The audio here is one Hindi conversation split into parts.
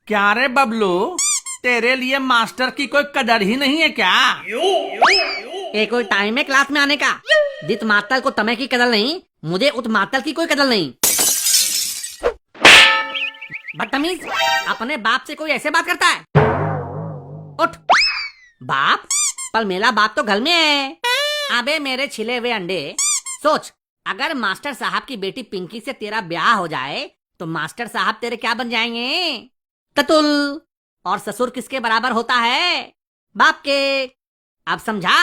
क्या रे बबलू, तेरे लिए मास्टर की कोई कदर ही नहीं है क्या? ये कोई टाइम है क्लास में आने का? जित मातल को तमे की कदर नहीं, मुझे उत मातल की कोई कदर नहीं। बदतमीज, अपने बाप से कोई ऐसे बात करता है? उठ। बाप? पर मेरा बाप तो घर में है। अबे मेरे छिले हुए अंडे, सोच, अगर मास्टर साहब की बेटी पिंकी से तेरा ब्याह हो जाए तो मास्टर साहब तेरे क्या बन जाएंगे? ततुल। और ससुर किसके बराबर होता है? बाप के। अब समझा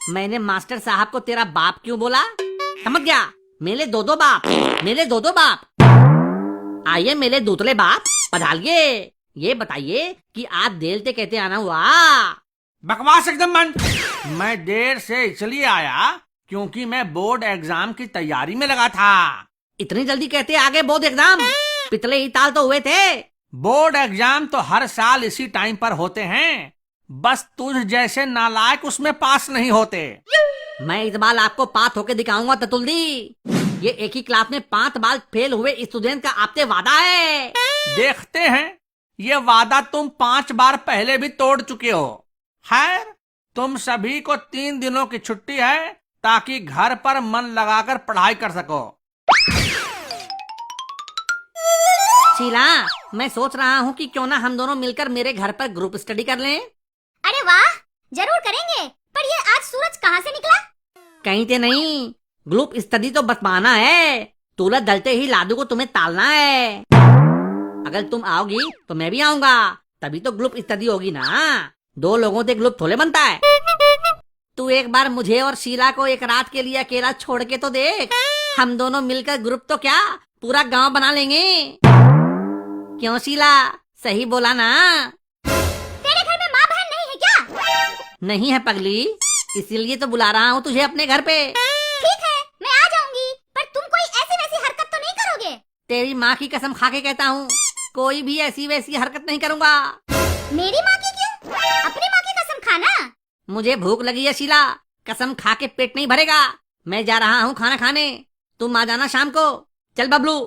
मैंने मास्टर साहब को तेरा बाप क्यों बोला? समझ गया? मेरे दो दो बाप, मेरे दो दो बाप। आइए मेरे दूतले बाप, पधारिए। ये बताइए कि आप देलते कहते आना हुआ? बकवास एकदम बंद। मैं देर से इसलिए आया क्योंकि मैं बोर्ड एग्जाम की तैयारी में लगा था। इतनी जल्दी कहते आगे बोर्ड एग्जाम? पिछले ही साल तो हुए थे। बोर्ड एग्जाम तो हर साल इसी टाइम पर होते हैं, बस तुझ जैसे नालायक उसमें पास नहीं होते। मैं इस बार आपको पास होके दिखाऊंगा ततुल दी। ये एक ही क्लास में 5 बार फेल हुए स्टूडेंट का आपसे वादा है। देखते हैं, ये वादा तुम 5 बार पहले भी तोड़ चुके हो। खैर, तुम सभी को 3 दिनों की छुट्टी है ताकि घर पर मन लगाकर पढ़ाई कर सको। शीला, मैं सोच रहा हूँ कि क्यों ना हम दोनों मिलकर मेरे घर पर ग्रुप स्टडी कर लें। अरे वाह, जरूर करेंगे। पर ये आज सूरज कहाँ से निकला? कहीं से नहीं, ग्रुप स्टडी तो बतवाना है। सूरज डलते ही लादू को तुम्हें तालना है। अगर तुम आओगी तो मैं भी आऊंगा, तभी तो ग्रुप स्टडी होगी ना। 2 लोगों से ग्रुप थोड़े बनता है। तू एक बार मुझे और शीला को एक रात के लिए अकेला छोड़ के तो देख। हम दोनों मिलकर ग्रुप तो क्या, पूरा गांव बना लेंगे। क्यों शीला, सही बोला ना? तेरे घर में माँ बहन नहीं है क्या? नहीं है पगली, इसीलिए तो बुला रहा हूँ तुझे अपने घर पे। ठीक है, मैं आ जाऊंगी, पर तुम कोई ऐसी वैसी हरकत तो नहीं करोगे? तेरी माँ की कसम खा के कहता हूँ, कोई भी ऐसी वैसी हरकत नहीं करूँगा। मेरी माँ की क्यों? अपनी माँ की कसम खाना। मुझे भूख लगी है शीला, कसम खा के पेट नहीं भरेगा। मैं जा रहा हूँ खाना खाने, तुम आ जाना शाम को। चल बबलू।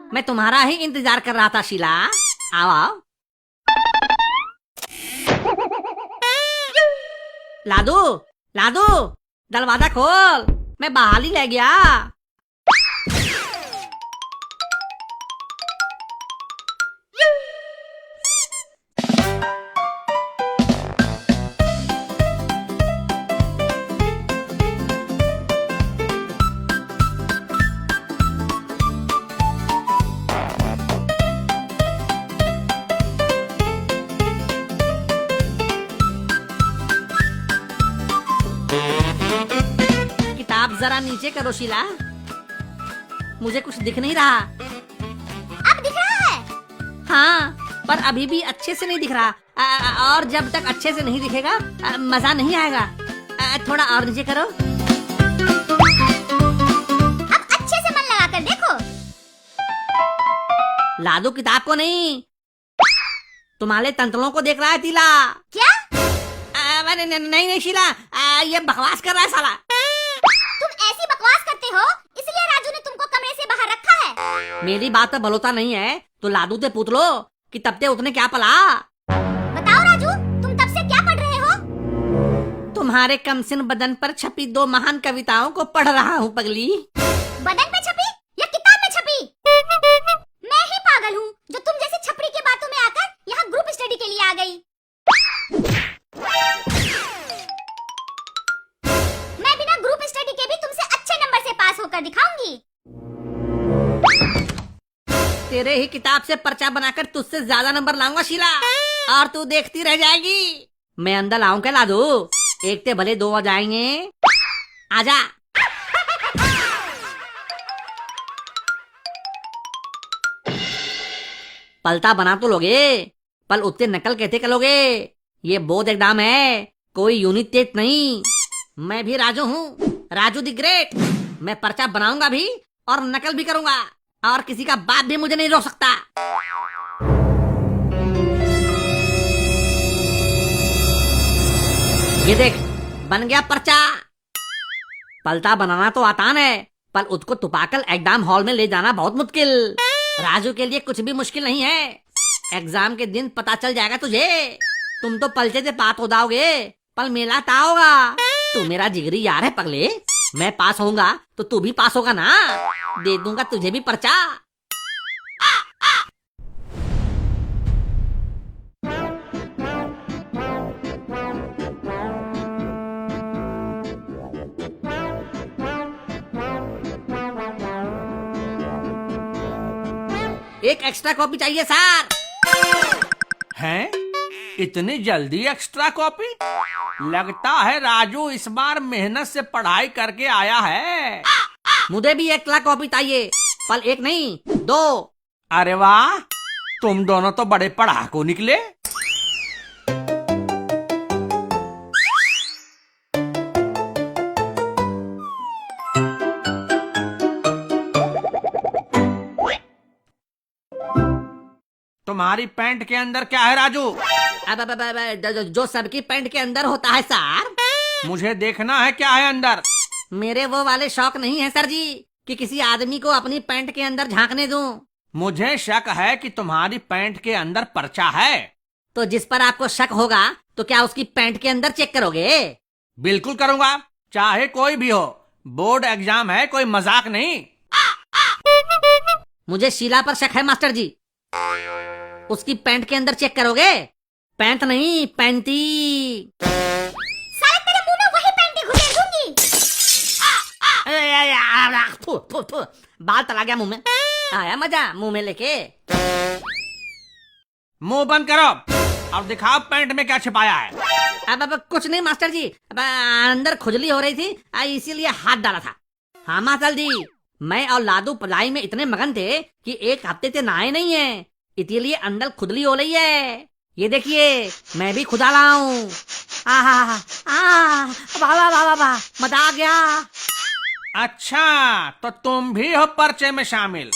मैं तुम्हारा ही इंतजार कर रहा था शीला। आओ आओ। लादू, लादू, दरवाजा खोल, मैं बाहर ही ले गया। किताब जरा नीचे करो शीला, मुझे कुछ दिख नहीं रहा। अब दिख रहा है? हाँ, पर अभी भी अच्छे से नहीं दिख रहा। और जब तक अच्छे से नहीं दिखेगा मजा नहीं आएगा। थोड़ा और नीचे करो। अब अच्छे से मन लगा कर देखो। लादू किताब को नहीं, तुम्हारे तंत्रों को देख रहा है तीला। क्या? नहीं शीला, ये बकवास कर रहा है साला। तुम ऐसी बकवास करते हो, इसलिए राजू ने तुमको कमरे से बाहर रखा है। मेरी बात पर भरोसा नहीं है तो लादू से पूछ लो कि तब ते उसने क्या पढ़ा। बताओ राजू, तुम तब से क्या पढ़ रहे हो? तुम्हारे कमसिन बदन पर छपी 2 महान कविताओं को पढ़ रहा हूँ पगली। बदन पे छपी या किताब में छपी? मैं ही पागल हूँ जो तुम जैसी छपरी के बातों में आकर यहाँ ग्रुप स्टडी के लिए आ गई। मैं बिना ग्रुप स्टडी के भी तुमसे अच्छे नंबर से पास होकर दिखाऊंगी। तेरे ही किताब से पर्चा बनाकर तुझसे ज्यादा नंबर लाऊंगा शीला, और तू देखती रह जाएगी। मैं अंदर लाऊं क्या लादू? एक ते भले 2 आ जाएंगे। आजा। पलटा बना तो लोगे, पर उत्ते नकल कैसे करोगे? ये बोर्ड एग्जाम है, कोई यूनिट टेस्ट नहीं। मैं भी राजू हूँ, राजू द ग्रेट। मैं पर्चा बनाऊंगा भी और नकल भी करूंगा। और किसी का बाप भी मुझे नहीं रोक सकता। ये देख, बन गया पर्चा। पलटा बनाना तो आसान है, पर उसको तुपाकल एग्जाम हॉल में ले जाना बहुत मुश्किल। राजू के लिए कुछ भी मुश्किल नहीं है। एग्जाम के दिन पता चल जाएगा तुझे। तुम तो पलटे से पास हो जाओगे, पर मेला ता होगा। तू मेरा जिगरी यार है पगले। मैं पास होऊंगा तो तू भी पास होगा ना। दे दूंगा तुझे भी पर्चा। एक एक्स्ट्रा कॉपी चाहिए सर। हैं? इतनी जल्दी एक्स्ट्रा कॉपी? लगता है राजू इस बार मेहनत से पढ़ाई करके आया है। मुझे भी एक लाख कॉपी चाहिए, पर एक नहीं 2। अरे वाह, तुम दोनों तो बड़े पढ़ाकू निकले। तुम्हारी पैंट के अंदर क्या है राजू? अब जो सबकी पैंट के अंदर होता है सर। मुझे देखना है क्या है अंदर। मेरे वो वाले शौक नहीं है सर जी कि किसी आदमी को अपनी पैंट के अंदर झांकने दूं। मुझे शक है कि तुम्हारी पैंट के अंदर पर्चा है। तो जिस पर आपको शक होगा तो क्या उसकी पैंट के अंदर चेक करोगे? बिल्कुल करूंगा, चाहे कोई भी हो। बोर्ड एग्जाम है, कोई मजाक नहीं। मुझे शीला पर शक है मास्टर जी। उसकी पैंट के अंदर चेक करोगे? पैंट नहीं, पैंटी। साले तेरे मुंह में वही पैंटी घुसेड़ दूंगी। थू, थू, थू। बाल तला गया मुंह में। आया मजा मुंह में लेके। मुंह बंद करो और दिखाओ पैंट में क्या छिपाया है। अब कुछ नहीं मास्टर जी। अब अंदर खुजली हो रही थी, इसीलिए हाथ डाला था। हाँ मास्टर जी, मैं और लादू पढ़ाई में इतने मगन थे कि एक हफ्ते से नहाए नहीं है, इसीलिए अंदर खुजली हो रही है। ये देखिए, मैं भी खुदा रहा हूँ। वाह वाह वाह वाह, मजा आ गया। अच्छा, तो तुम भी हो पर्चे में शामिल।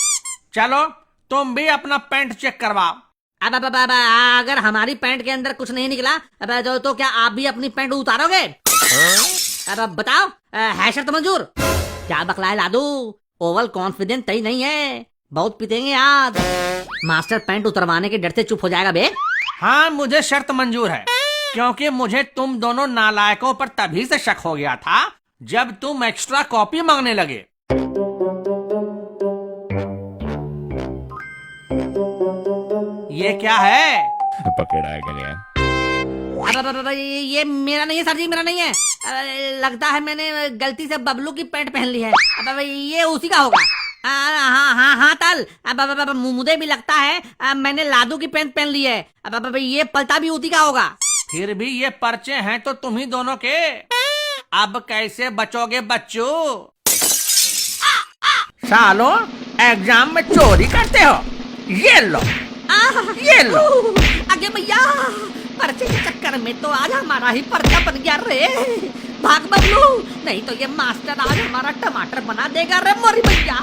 चलो तुम भी अपना पैंट चेक करवाओ। अब अगर हमारी पैंट के अंदर कुछ नहीं निकला तो क्या आप भी अपनी पैंट उतारोगे? अब बताओ, है शर्त मंजूर? क्या बकलाए लादू, ओवल कॉन्फिडेंस तय नहीं है, बहुत पीतेंगे आज। मास्टर पैंट उतरवाने के डर से चुप हो जाएगा बे। हाँ, मुझे शर्त मंजूर है, क्योंकि मुझे तुम दोनों नालायकों पर तभी से शक हो गया था जब तुम एक्स्ट्रा कॉपी मांगने लगे। ये क्या है? पकड़ा गया। अब ये मेरा नहीं है सर जी, मेरा नहीं है। लगता है मैंने गलती से बबलू की पैंट पहन ली है। अब ये उसी का होगा। हाँ तल। अब मुझे भी लगता है मैंने लादू की पैंट पहन ली है। अब ये पलटा भी उसी का होगा। फिर भी ये पर्चे हैं तो तुम ही दोनों के। अब कैसे बचोगे बच्चों? सालों, एग्जाम में चोरी करते हो। ये लो, ये लो। आगे भैया, पर्चे के चक्कर में तो आज हमारा ही पर्चा बन गया रे। भाग बबलू, नहीं तो ये मास्टर आज हमारा टमाटर बना देगा रे मोरी भैया।